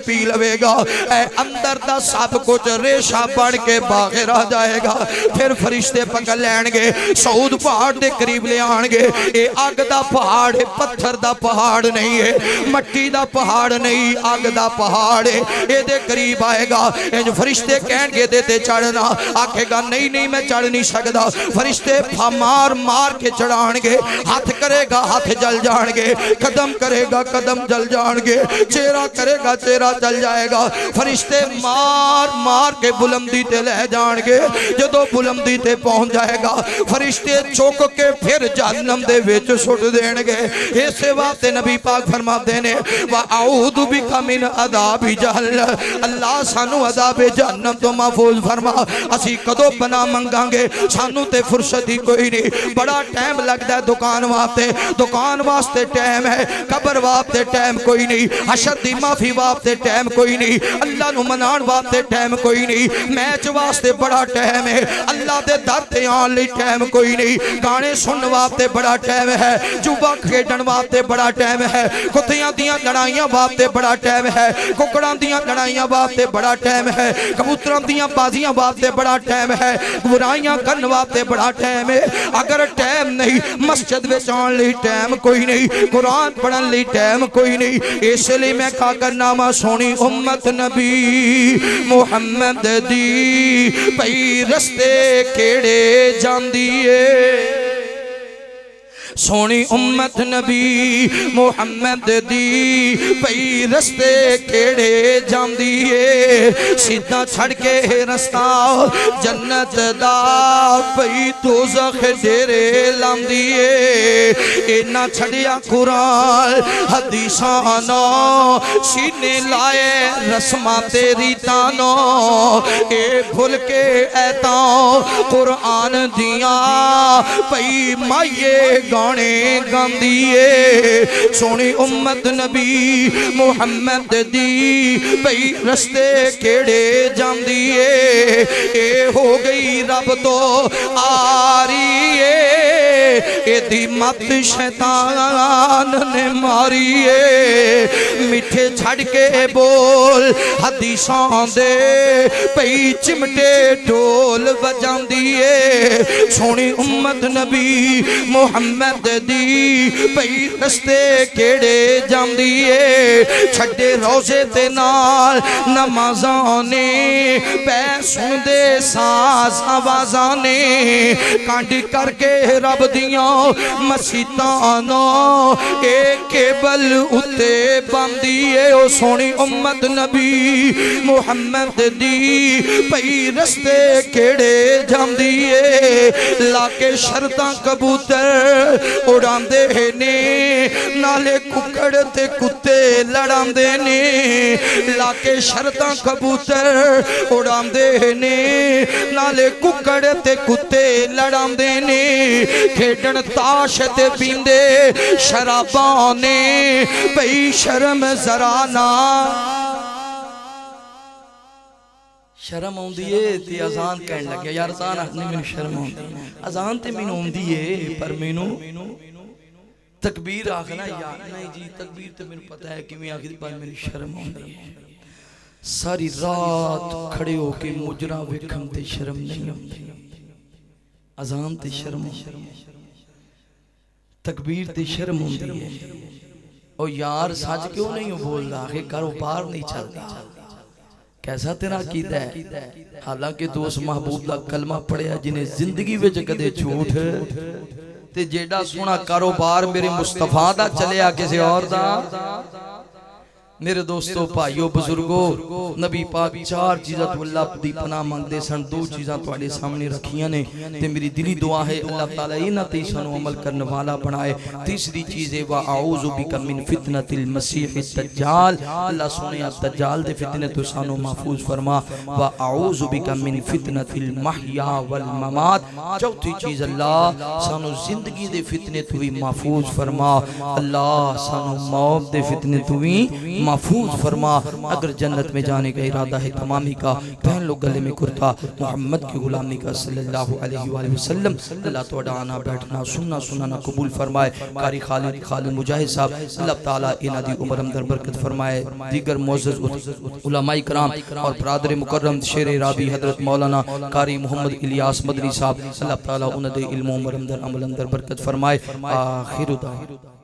پی لوے گا اے اندر دا سب کچھ ریشہ بڑھ کے باہر آ جائے گا پھر فرشتے پکڑ لین گے سعود پہاڑ دے قریب لے آن گے اے آگ دا پہاڑ ہے پتھر دا پہاڑ نہیں ہے مٹی دا پہاڑ نہیں آگ دا پہاڑ ہے اے دے قریب آئے گا اے جو فرشتے کہن گے دیتے چڑھنا آکھے گا نہیں میں چڑھ نہیں سکدا فرشتے مار مار کے چڑھان گے ہاتھ کرے گا ہاتھ جل جان گے قدم کرے گا قدم جل جان گے چہرہ کرے گا چہرہ جل جائے گا فرشتے مار مار کے بلندی تے لے جان گے جدو بلندی تے پہنچ جائے گا فرشتے چوک کے پھر جہنم دے وچ سٹ دین گے اسے واسطے نبی پاک فرما دینے وَأَعُوذُ بِكَ مِنْ عَذَابِ جَهَنَّمَ اللہ سانو عذاب جہنم تو محفوظ فرما اسی کدو بنا منگاں گے سانو تے فرصت ہی کوئی نہیں بڑا ٹائم لگتا ہے دکان واسطے ٹائم ہے قبر واسطے ٹائم کوئی نہیں حشر دی معافی واسطے ٹائم کوئی نہیں اللہ نو منان واسطے ٹائم کوئی نہیں میچ واسطے بڑا ٹائم ہے اللہ دے در تے آن لئی ٹائم کوئی نہیں گانے سن واسطے بڑا ٹائم ہے جوبا کھیڈن واسطے بڑا ٹائم ہے کتیاں دیاں لڑائیاں واسطے بڑا ٹائم ہے ککڑاں دیاں لڑائیاں واسطے بڑا ٹائم ہے کبوتراں دیاں بازیاں واسطے بڑا ٹائم ہے برائیاں کرن واسطے بڑا ٹائم ہے اگر ٹائم نہیں مسجد میں آن لی ٹائم کوئی نہیں قرآن پڑھن لی ٹائم کوئی نہیں اس لیے میں کہا کرنا ما سونی امت نبی محمد دی پئی رستے کیڑے جان دیئے سونی امت نبی محمد دی پئی رستے کیڑے جان دیئے سیدھا چھڑ کے رستہ جنت دا پئی دوزخ ڈیرے لام دیئے اینا چھڑیا قرآن حدیثانو سینے لائے رسمہ تیری تانو اے بھول کے ایتاں قرآن دیاں پئی مائیے گانے گاندیے سونی امت نبی محمد دی پئی رستے کیڑے جان دیے اے ہو گئی رب تو آریے اے دی مت شیطان نے ماریے میٹھے چھڑ کے بول حدیثاں دے پئی چمٹے ڈول بجان دیے سونی امت نبی محمد دی پئی رستے کیڑے جان دیئے چھڑے روزے تے نال نمازانے پہ سن دے ساز آوازانے کانڈی کر کے رب دی ربدیاں مسیتاں اے کیبل اتے باندیے او سونی امت نبی محمد دی پئی رستے کیڑے جاندیے لا کے شرطاں کبوتر اڑاندے نے نالے ککڑ تے کتے لڑاندے نے لا کے شرطاں کبوتر اڑاندے نے نالے ککڑ تے کتے لڑاندے نے کھیڈن تاش تے پیندے شراباں نے پئی شرم ذرا نہ شرم ہوندی ہے تے اذان کہن لگیا یار اذان نہیں مینوں شرم ہوندی اذان تے مینوں ہوندی ہے پر مینوں تکبیر آکھنا یار نہیں جی تکبیر تے مینوں پتہ ہے کیویں آکھدی پر مینوں شرم ہوندی ہے ساری رات کھڑے ہو کے مجرا ویکھن تے شرم نہیں ہوندی اذان تے شرم تکبیر تے شرم ہوندی ہے او یار سچ کیوں نہیں بولدا کہ کاروبار نہیں چلدا کیسا تیرا عقیدہ ہے حالانکہ تو اس محبوب دا کلمہ پڑھیا جنہیں زندگی وچ کدے جھوٹ تے جیڑا سونا کاروبار میرے مصطفیٰ دا چلیا کسی اور دا میرے دوستو بھائیو بزرگو نبی پاک چار چیزاں تو اللہ دی پناہ مانگ دے سن دو چیزاں تو آڑے سامنے رکھیاں نے تے میری دلی دعا ہے اللہ تعالیٰ یہ نہ تیسانو عمل کرنے والا بنائے تیسری چیز ہے وَأَعُوذُ بِكَ مِن فِتْنَةِ الْمَسِيحِ الدَّجَّالِ اللہ سونے دجال دے فتنے تو سانو محفوظ فرما وَأَعُوذُ بِكَ مِن فِتْنَةِ الْمَحْيَا وَالْمَمَاتِ چوتھی چیز اللہ سانو زندگی دے فتنے تو بھی محفوظ فرما اللہ سانو موت دے فتنے تو بھی محفوظ فرما اگر جنت میں جانے کا ارادہ ہے تمامی کا پہن لو گلے میں کرتا محمد کی غلامی کا صلی اللہ علیہ وآلہ وسلم اللہ تو آنا بیٹھنا سننا سننا قبول فرمائے قاری خالد مجاہد صاحب اللہ تعالیٰ انہ دی عمر اندر برکت فرمائے دیگر معزز علماء کرام اور برادر مکرم شیر رابی حضرت مولانا قاری محمد الیاس مدنی صاحب اللہ تعالیٰ انہ دے علم و عمر اندر عمل اندر برکت فرمائے آخر دعوان